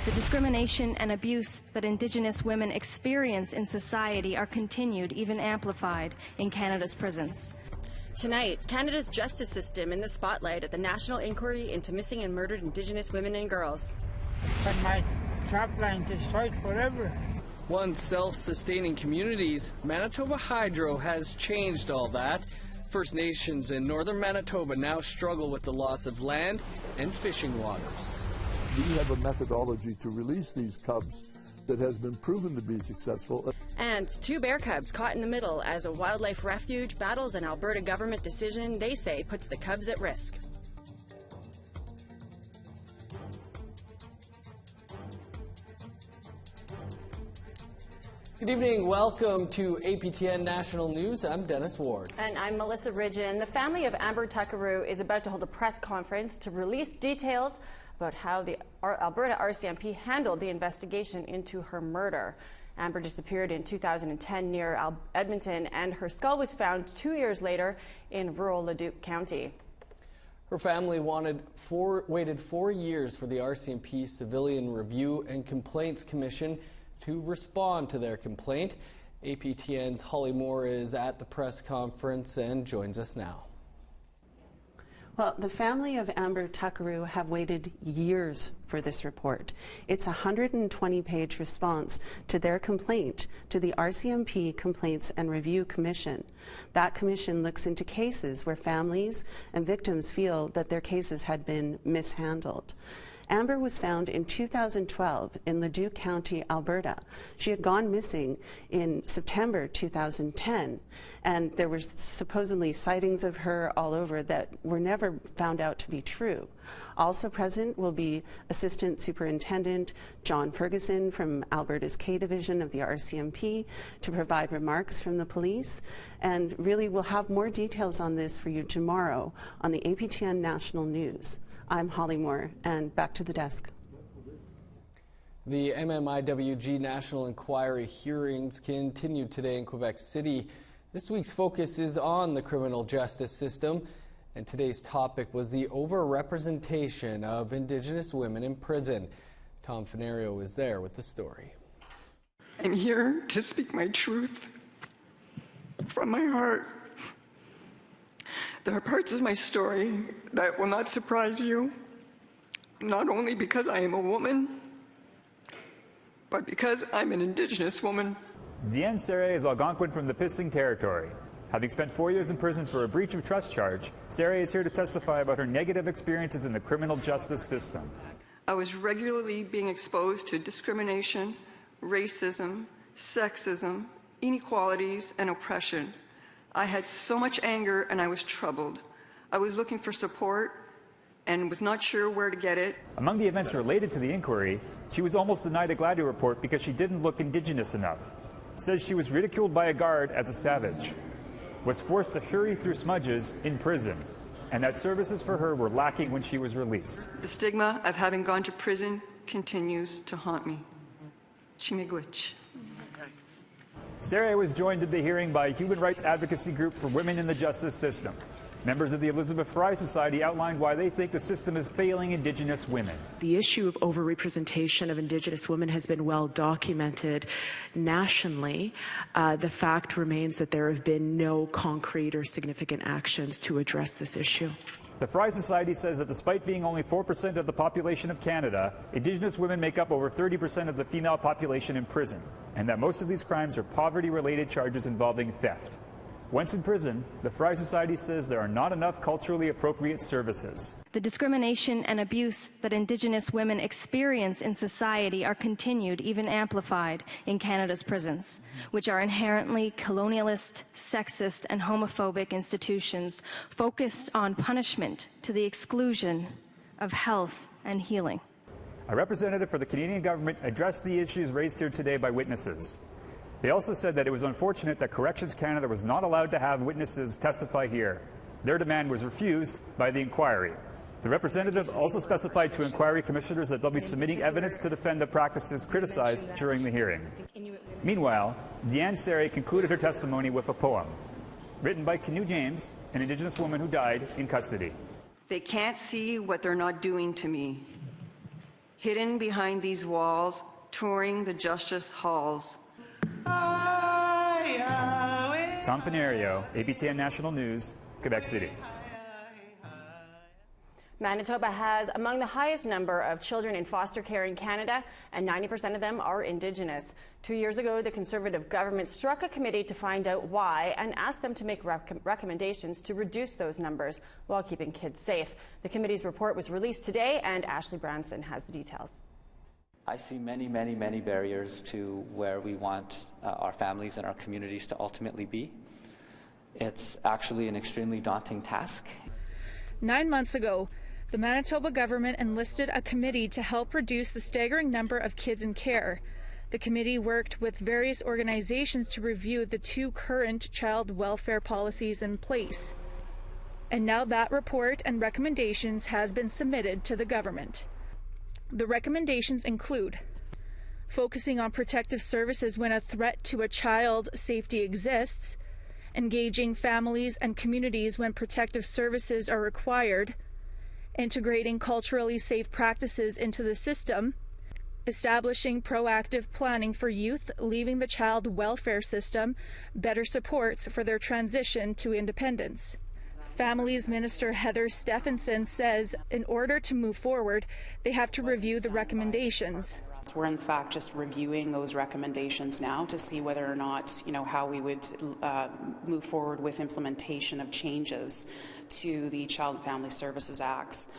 The discrimination and abuse that Indigenous women experience in society are continued, even amplified, in Canada's prisons. Tonight, Canada's justice system in the spotlight at the National Inquiry into Missing and Murdered Indigenous Women and Girls. But my trap line destroyed forever. Once self-sustaining communities, Manitoba Hydro has changed all that. First Nations in northern Manitoba now struggle with the loss of land and fishing waters. We have a methodology to release these cubs that has been proven to be successful. And 2 bear cubs caught in the middle as a wildlife refuge battles an Alberta government decision they say puts the cubs at risk. Good evening. Welcome to APTN National News. I'm Dennis Ward. And I'm Melissa Ridgen. The family of Amber Tuckaroo is about to hold a press conference to release details about how the Alberta RCMP handled the investigation into her murder. Amber disappeared in 2010 near Edmonton, and her skull was found 2 years later in rural Leduc County. Her family waited 4 years for the RCMP Civilian Review and Complaints Commission to respond to their complaint. APTN's Holly Moore is at the press conference and joins us now. Well, the family of Amber Tuckaroo have waited years for this report. It's a 120-page response to their complaint to the RCMP Complaints and Review Commission. That commission looks into cases where families and victims feel that their cases had been mishandled. Amber was found in 2012 in Leduc County, Alberta. She had gone missing in September 2010, and there were supposedly sightings of her all over that were never found out to be true. Also present will be Assistant Superintendent John Ferguson from Alberta's K Division of the RCMP to provide remarks from the police, and really we'll have more details on this for you tomorrow on the APTN National News. I'm Holly Moore, and back to the desk. The MMIWG National Inquiry hearings continue today in Quebec City. This week's focus is on the criminal justice system, and today's topic was the overrepresentation of Indigenous women in prison. Tom Fenario is there with the story. I'm here to speak my truth from my heart. There are parts of my story that will not surprise you, not only because I am a woman, but because I'm an Indigenous woman. Diane Serre is Algonquin from the Pising Territory. Having spent 4 years in prison for a breach of trust charge, Serre is here to testify about her negative experiences in the criminal justice system. I was regularly being exposed to discrimination, racism, sexism, inequalities, and oppression. I had so much anger and I was troubled. I was looking for support and was not sure where to get it. Among the events related to the inquiry, she was almost denied a Gladio report because she didn't look Indigenous enough. Says she was ridiculed by a guard as a savage. Was forced to hurry through smudges in prison, and that services for her were lacking when she was released. The stigma of having gone to prison continues to haunt me. Chimigwich. Serre was joined at the hearing by a human rights advocacy group for women in the justice system. Members of the Elizabeth Fry Society outlined why they think the system is failing Indigenous women. The issue of overrepresentation of Indigenous women has been well documented nationally. The fact remains that there have been no concrete or significant actions to address this issue. The Fry Society says that despite being only 4% of the population of Canada, Indigenous women make up over 30% of the female population in prison, and that most of these crimes are poverty-related charges involving theft. Once in prison, the Fry Society says there are not enough culturally appropriate services. The discrimination and abuse that Indigenous women experience in society are continued, even amplified, in Canada's prisons, which are inherently colonialist, sexist, and homophobic institutions focused on punishment to the exclusion of health and healing. A representative for the Canadian government addressed the issues raised here today by witnesses. They also said that it was unfortunate that Corrections Canada was not allowed to have witnesses testify here. Their demand was refused by the inquiry. The representative also specified to inquiry commissioners that they'll be submitting evidence to defend the practices criticized during the hearing. Meanwhile, Diane Serre concluded her testimony with a poem written by Canoe James, an Indigenous woman who died in custody. They can't see what they're not doing to me. Hidden behind these walls, touring the justice halls. Tom Fenario, APTN National News, Quebec City. Manitoba has among the highest number of children in foster care in Canada, and 90% of them are Indigenous. 2 years ago, the Conservative government struck a committee to find out why and asked them to make recommendations to reduce those numbers while keeping kids safe. The committee's report was released today, and Ashley Branson has the details. I see many barriers to where we want our families and our communities to ultimately be. It's actually an extremely daunting task. 9 months ago, the Manitoba government enlisted a committee to help reduce the staggering number of kids in care. The committee worked with various organizations to review the 2 current child welfare policies in place. And now that report and recommendations has been submitted to the government. The recommendations include focusing on protective services when a threat to a child's safety exists, engaging families and communities when protective services are required, integrating culturally safe practices into the system, establishing proactive planning for youth leaving the child welfare system, better supports for their transition to independence. Families Minister Heather Stephenson says in order to move forward, they have to review the recommendations. We're in fact just reviewing those recommendations now to see whether or not, how we would move forward with implementation of changes to the Child and Family Services Acts.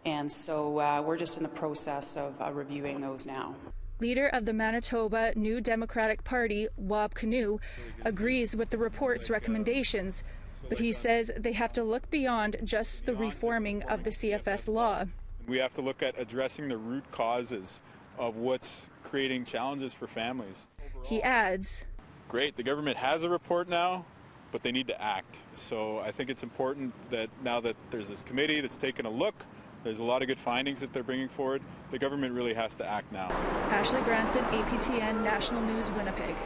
And so we're just in the process of reviewing those now. Leader of the Manitoba New Democratic Party, Wab Kinew, agrees with the report's recommendations, but he says they have to look beyond just the reforming of the CFS law. We have to look at addressing the root causes of what's creating challenges for families. He adds, great, the government has a report now, but they need to act. So I think it's important that now that there's this committee that's taken a look, there's a lot of good findings that they're bringing forward, the government really has to act now. Ashley Branson, APTN National News, Winnipeg.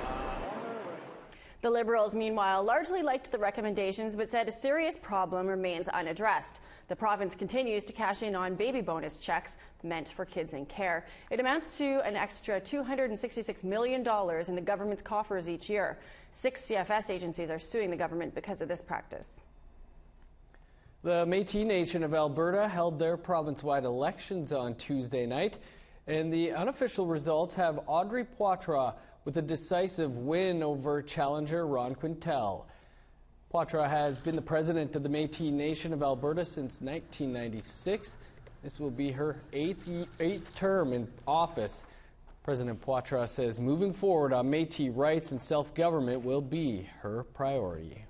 The Liberals, meanwhile, largely liked the recommendations but said a serious problem remains unaddressed. The province continues to cash in on baby bonus checks meant for kids in care. It amounts to an extra $266 million in the government's coffers each year. 6 CFS agencies are suing the government because of this practice. The Métis Nation of Alberta held their province-wide elections on Tuesday night, and the unofficial results have Audrey Poitras with a decisive win over challenger Ron Quintel. Poitras has been the president of the Métis Nation of Alberta since 1996. This will be her eighth term in office. President Poitras says moving forward on Métis rights and self-government will be her priority.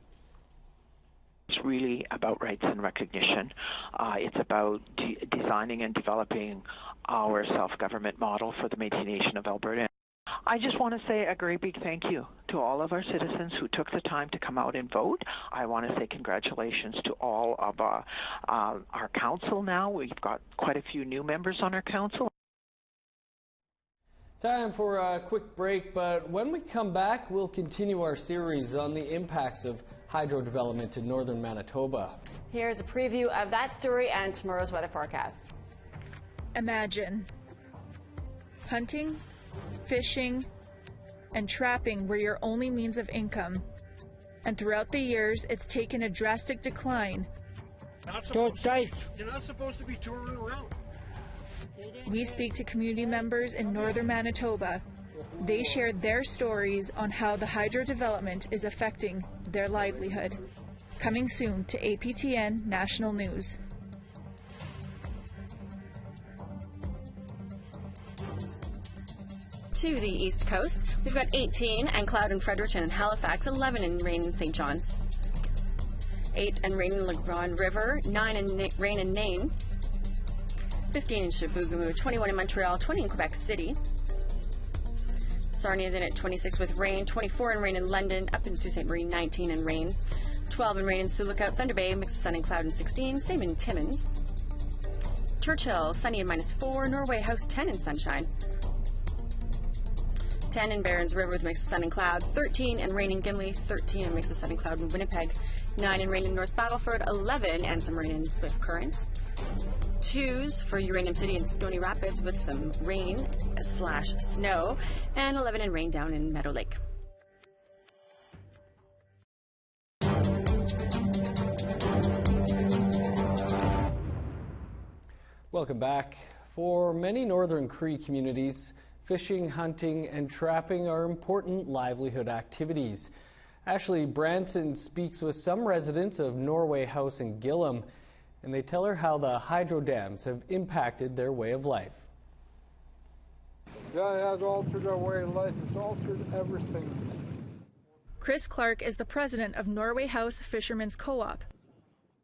It's really about rights and recognition. It's about designing and developing our self-government model for the Métis Nation of Alberta. I just want to say a great big thank you to all of our citizens who took the time to come out and vote. I want to say congratulations to all of our council now. We've got quite a few new members on our council. Time for a quick break, but when we come back, we'll continue our series on the impacts of hydro development in northern Manitoba. Here's a preview of that story and tomorrow's weather forecast. Imagine hunting, fishing, and trapping were your only means of income. And throughout the years, it's taken a drastic decline. You're not supposed to be touring around. We speak to community members in northern Manitoba. They shared their stories on how the hydro development is affecting their livelihood. Coming soon to APTN National News. To the east coast, we've got 18 and cloud in Fredericton and Halifax, 11 and rain in St. John's, 8 and rain in Le Grand River, 9 and rain in Nain, 15 in Chibougamau, 21 in Montreal, 20 in Quebec City. Sarnia is in at 26 with rain, 24 and rain in London, up in Sault Ste. Marie, 19 and rain, 12 and rain in Sioux Lookout, Thunder Bay, mix of sun and cloud and 16, same in Timmins. Churchill, sunny and -4, Norway House, 10 in sunshine. 10 in Barons River with mix of sun and cloud, 13 and rain in Gimli, 13 and mix of sun and cloud in Winnipeg, 9 and rain in North Battleford, 11 and some rain in Swift Current, 2s for Uranium City and Stony Rapids with some rain/snow, and 11 and rain down in Meadow Lake. Welcome back. For many Northern Cree communities, fishing, hunting, and trapping are important livelihood activities. Ashley Branson speaks with some residents of Norway House in Gillam, and they tell her how the hydro dams have impacted their way of life. Yeah, it has altered our way of life. It's altered everything. Chris Clark is the president of Norway House Fishermen's Co-op,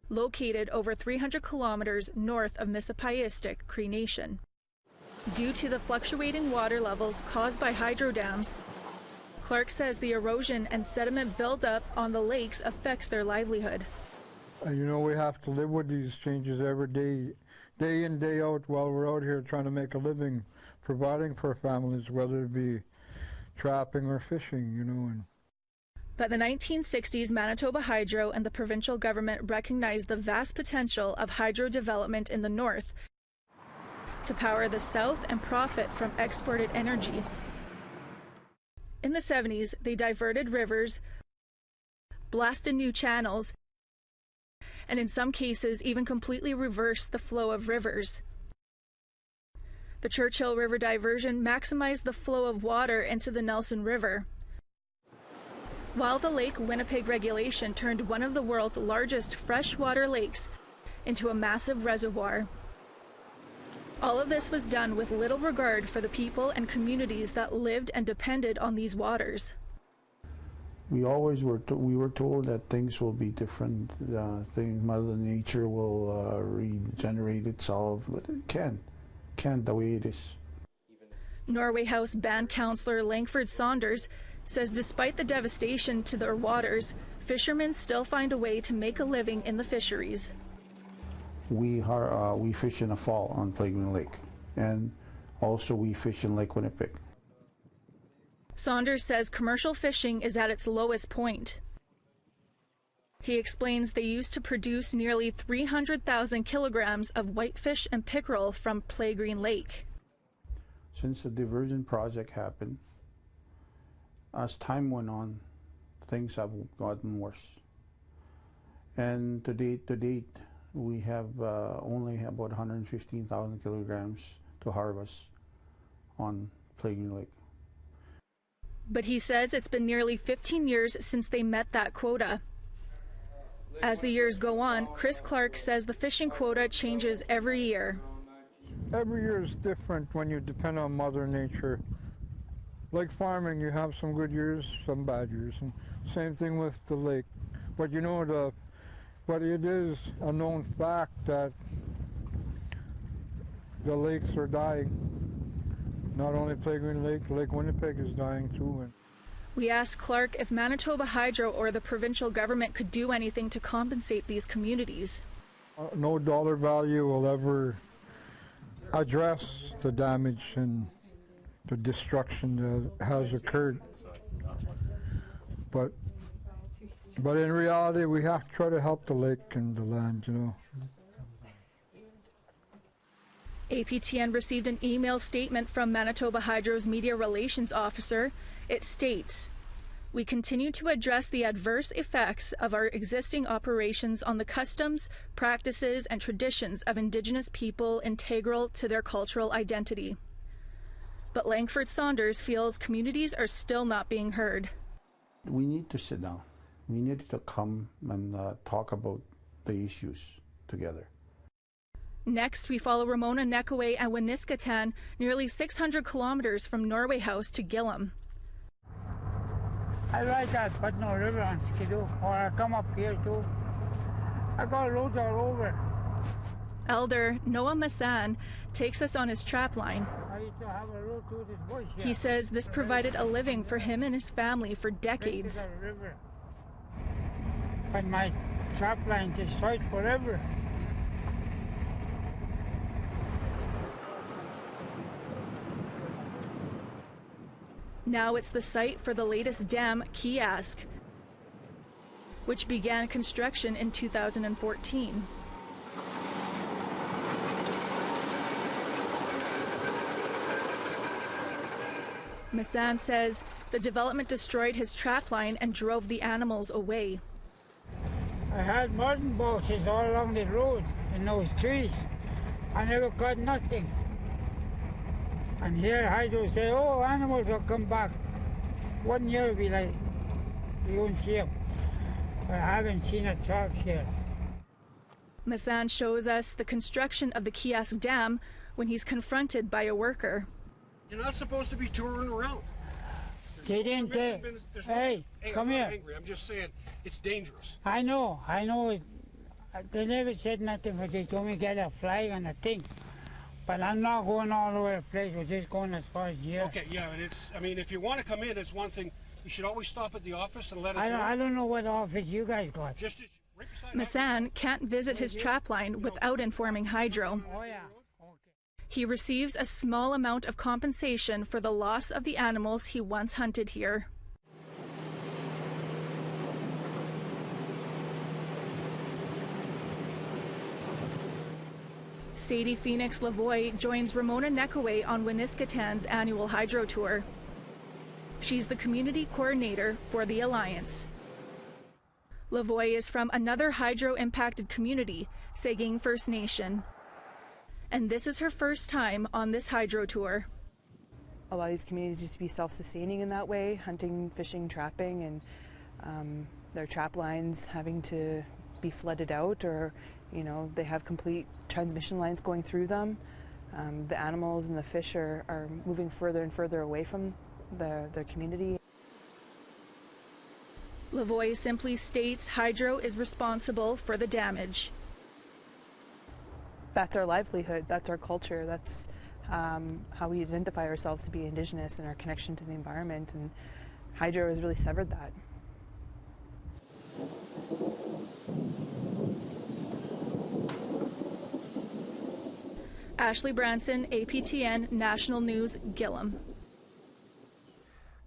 located over 300 kilometers north of Mississippi Cree Nation. Due to the fluctuating water levels caused by hydro dams, Clark says the erosion and sediment buildup on the lakes affects their livelihood. You know, we have to live with these changes every day, day in, day out, while we're out here trying to make a living, providing for families, whether it be trapping or fishing, you know. By the 1960s, Manitoba Hydro and the provincial government recognized the vast potential of hydro development in the north to power the south and profit from exported energy. In the 70s, they diverted rivers, blasted new channels, and in some cases even completely reversed the flow of rivers. The Churchill River diversion maximized the flow of water into the Nelson River, while the Lake Winnipeg regulation turned one of the world's largest freshwater lakes into a massive reservoir. All of this was done with little regard for the people and communities that lived and depended on these waters. We always were told that things will be different, Mother Nature will regenerate itself, but it can't the way it is. Norway House band councillor Langford Saunders says despite the devastation to their waters, fishermen still find a way to make a living in the fisheries. We fish in the fall on Playgreen Lake, and also we fish in Lake Winnipeg. Saunders says commercial fishing is at its lowest point. He explains they used to produce nearly 300,000 kilograms of whitefish and pickerel from Playgreen Lake. Since the diversion project happened, as time went on, things have gotten worse. And to date, we have only about 115,000 kilograms to harvest on Playgreen Lake. But he says it's been nearly 15 years since they met that quota. As the years go on, Chris Clark says the fishing quota changes every year. Every year is different when you depend on Mother Nature. Like farming, you have some good years, some bad years, and same thing with the lake. But you know, but it is a known fact that the lakes are dying. Not only Playgreen Lake, Lake Winnipeg is dying too. We asked Clark if Manitoba Hydro or the provincial government could do anything to compensate these communities. No dollar value will ever address the damage and the destruction that has occurred. But in reality, we have to try to help the lake and the land, you know. APTN received an email statement from Manitoba Hydro's media relations officer. It states, "We continue to address the adverse effects of our existing operations on the customs, practices, and traditions of Indigenous people integral to their cultural identity." But Langford Saunders feels communities are still not being heard. We need to sit down. We need to come and talk about the issues together. Next, we follow Ramona Nekaway and Winiskatan, nearly 600 kilometers from Norway House to Gillam. I like that, but no river on Skidoo, or I come up here too. I got loads all over. Elder Noah Massan takes us on his trap line. I used to have a road through this bush here. He says this provided a living for him and his family for decades. But my trap line destroyed forever. Now it's the site for the latest dam, Kiosk, which began construction in 2014. Massan says the development destroyed his trap line and drove the animals away. I had mutton boxes all along the road in those trees. I never caught nothing. And here Hydro say, oh, animals will come back. 1 year will be like, you won't see them. I haven't seen a trap here. Massan shows us the construction of the Kiosk Dam when he's confronted by a worker. You're not supposed to be touring around. They didn't say, hey, come here. I'm not angry. I'm just saying it's dangerous. I know. They never said nothing, but they told me get a flag and a thing. But I'm not going all over the place. We're just going as far as here. Okay, yeah, and I mean, if you want to come in, it's one thing. You should always stop at the office and let us know. I don't know what office you guys got. Just right beside Massan can't visit his trap line without informing Hydro. Oh, yeah. He receives a small amount of compensation for the loss of the animals he once hunted here. Sadie Phoenix Lavoie joins Ramona Nekaway on Winiskatan's annual Hydro Tour. She's the community coordinator for the Alliance. Lavoie is from another hydro-impacted community, Saging First Nation. And this is her first time on this hydro tour. A lot of these communities used to be self-sustaining in that way, hunting, fishing, trapping, and their trap lines having to be flooded out, or they have complete transmission lines going through them. The animals and the fish are moving further and further away from their community. Lavoie simply states hydro is responsible for the damage. That's our livelihood, that's our culture, that's how we identify ourselves to be Indigenous and our connection to the environment, and hydro has really severed that. Ashley Branson, APTN National News, Gillam.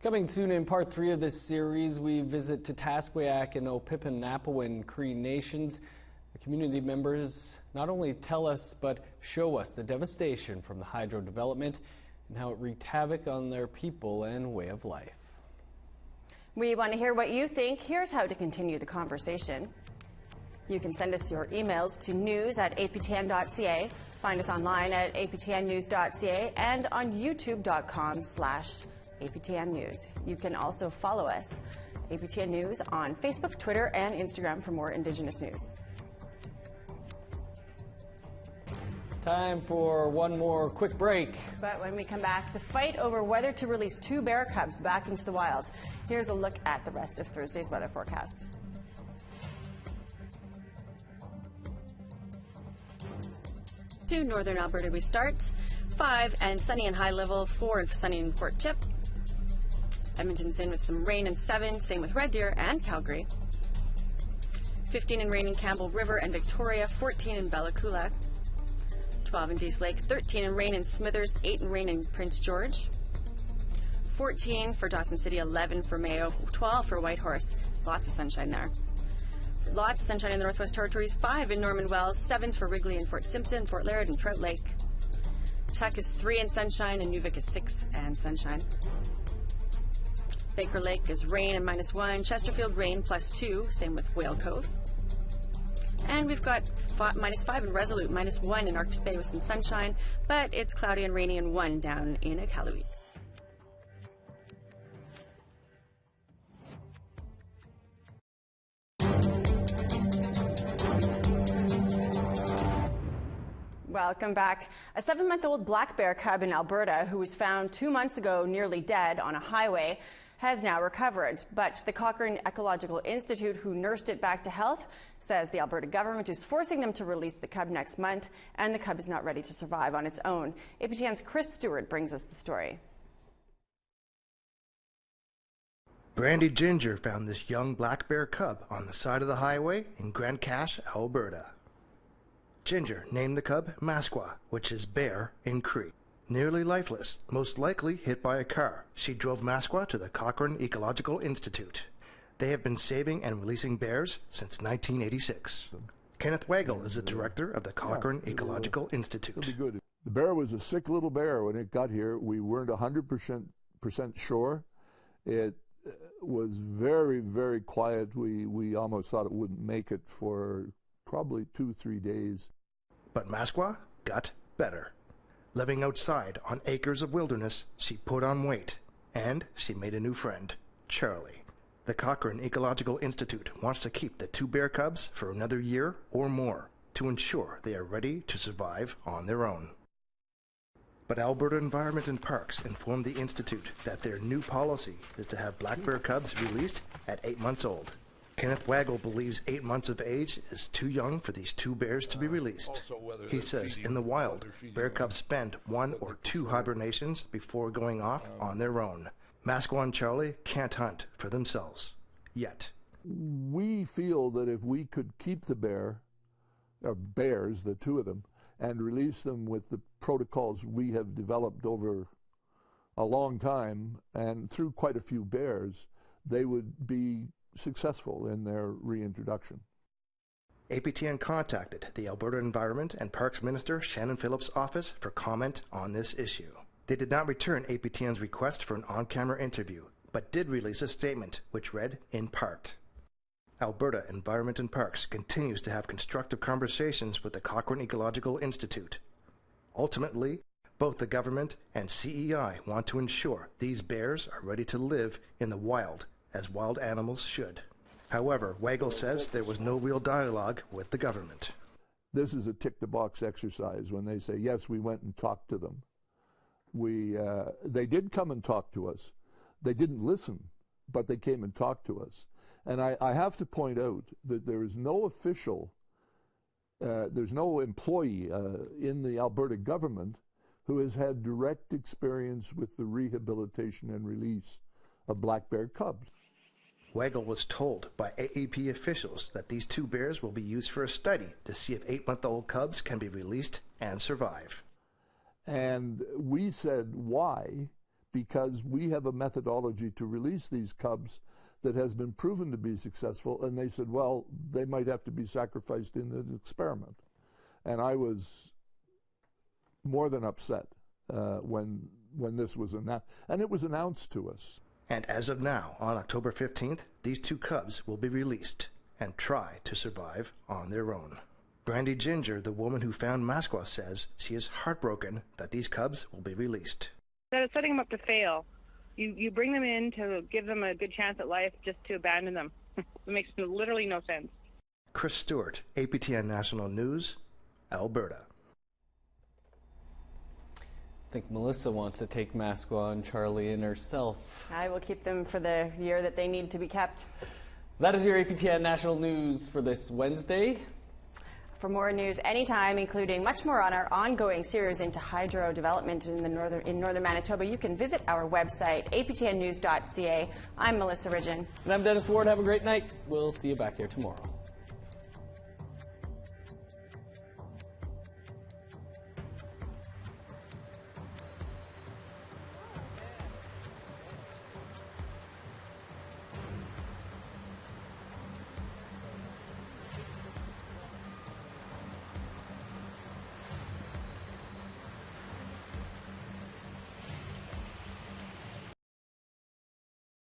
Coming soon in part 3 of this series, we visit Tatasqueyak and Opipinapawan Cree nations. The community members not only tell us but show us the devastation from the hydro development and how it wreaked havoc on their people and way of life. We want to hear what you think. Here's how to continue the conversation. You can send us your emails to news@aptn.ca. Find us online at aptnnews.ca and on youtube.com/APTN News. You can also follow us, APTN News, on Facebook, Twitter, and Instagram for more Indigenous news. Time for one more quick break. But when we come back, the fight over whether to release 2 bear cubs back into the wild. Here's a look at the rest of Thursday's weather forecast. To northern Alberta we start. 5 and sunny and high level, 4 and sunny in Fort Tip. Edmonton's in with some rain and 7, same with Red Deer and Calgary. 15 and rain in Campbell River and Victoria, 14 in Bella Coola. 12 in Dease Lake, 13 in rain in Smithers, 8 in rain in Prince George. 14 for Dawson City, 11 for Mayo, 12 for Whitehorse. Lots of sunshine there. Lots of sunshine in the Northwest Territories, 5 in Norman Wells, 7s for Wrigley and Fort Simpson, Fort Laird and Trout Lake. Tuck is 3 in sunshine and Nuvik is 6 and sunshine. Baker Lake is rain and -1, Chesterfield rain +2, same with Whale Cove. And we've got -5 in Resolute, -1 in Arctic Bay with some sunshine, but it's cloudy and rainy and 1 down in Iqaluit. Welcome back. A 7-month-old black bear cub in Alberta who was found 2 months ago nearly dead on a highway has now recovered. But the Cochrane Ecological Institute, who nursed it back to health, says the Alberta government is forcing them to release the cub next month, and the cub is not ready to survive on its own. APTN's Chris Stewart brings us the story. Brandy Ginger found this young black bear cub on the side of the highway in Grande Cache, Alberta. Ginger named the cub Masqua, which is bear in Cree. Nearly lifeless, most likely hit by a car, she drove Masqua to the Cochrane Ecological Institute. They have been saving and releasing bears since 1986. Kenneth Wagle is the director of the Cochrane Ecological Institute. It'll be good. The bear was a sick little bear when it got here. We weren't 100% 100% sure. It was very, very quiet. We almost thought it wouldn't make it for probably 2-3 days. But Masqua got better. Living outside on acres of wilderness, she put on weight, and she made a new friend, Charlie. The Cochrane Ecological Institute wants to keep the 2 bear cubs for another year or more to ensure they are ready to survive on their own. But Alberta Environment and Parks informed the Institute that their new policy is to have black bear cubs released at 8 months old. Kenneth Waggle believes 8 months of age is too young for these 2 bears to be released. He says in the wild, bear cubs spend 1 or 2 hibernations before going off on their own. Masqua and Charlie can't hunt for themselves yet. We feel that if we could keep the bears, the 2 of them, and release them with the protocols we have developed over a long time and through quite a few bears, they would be successful in their reintroduction. APTN contacted the Alberta Environment and Parks Minister Shannon Phillips' office for comment on this issue. They did not return APTN's request for an on-camera interview, but did release a statement which read in part, Alberta Environment and Parks continues to have constructive conversations with the Cochrane Ecological Institute. Ultimately, both the government and CEI want to ensure these bears are ready to live in the wild as wild animals should. However, Waggle says there was no real dialogue with the government. This is a tick-the-box exercise when they say, yes, we went and talked to them. They did come and talk to us. They didn't listen, but they came and talked to us. And I have to point out that there is no official, there's no employee in the Alberta government who has had direct experience with the rehabilitation and release of black bear cubs. Waggle was told by AEP officials that these 2 bears will be used for a study to see if 8-month-old cubs can be released and survive. And we said, why? Because we have a methodology to release these cubs that has been proven to be successful. And they said, well, they might have to be sacrificed in an experiment. And I was more than upset when this was announced. And it was announced to us. And as of now, on October 15th, these 2 cubs will be released and try to survive on their own. Brandy Ginger, the woman who found Masqua, says she is heartbroken that these cubs will be released. That is setting them up to fail. You bring them in to give them a good chance at life just to abandon them. It makes literally no sense. Chris Stewart, APTN National News, Alberta. I think Melissa wants to take Masqua and Charlie in herself. I will keep them for the year that they need to be kept. That is your APTN National News for this Wednesday. For more news anytime, including much more on our ongoing series into hydro development in northern Manitoba, you can visit our website, aptnnews.ca. I'm Melissa Ridgen. And I'm Dennis Ward. Have a great night. We'll see you back here tomorrow.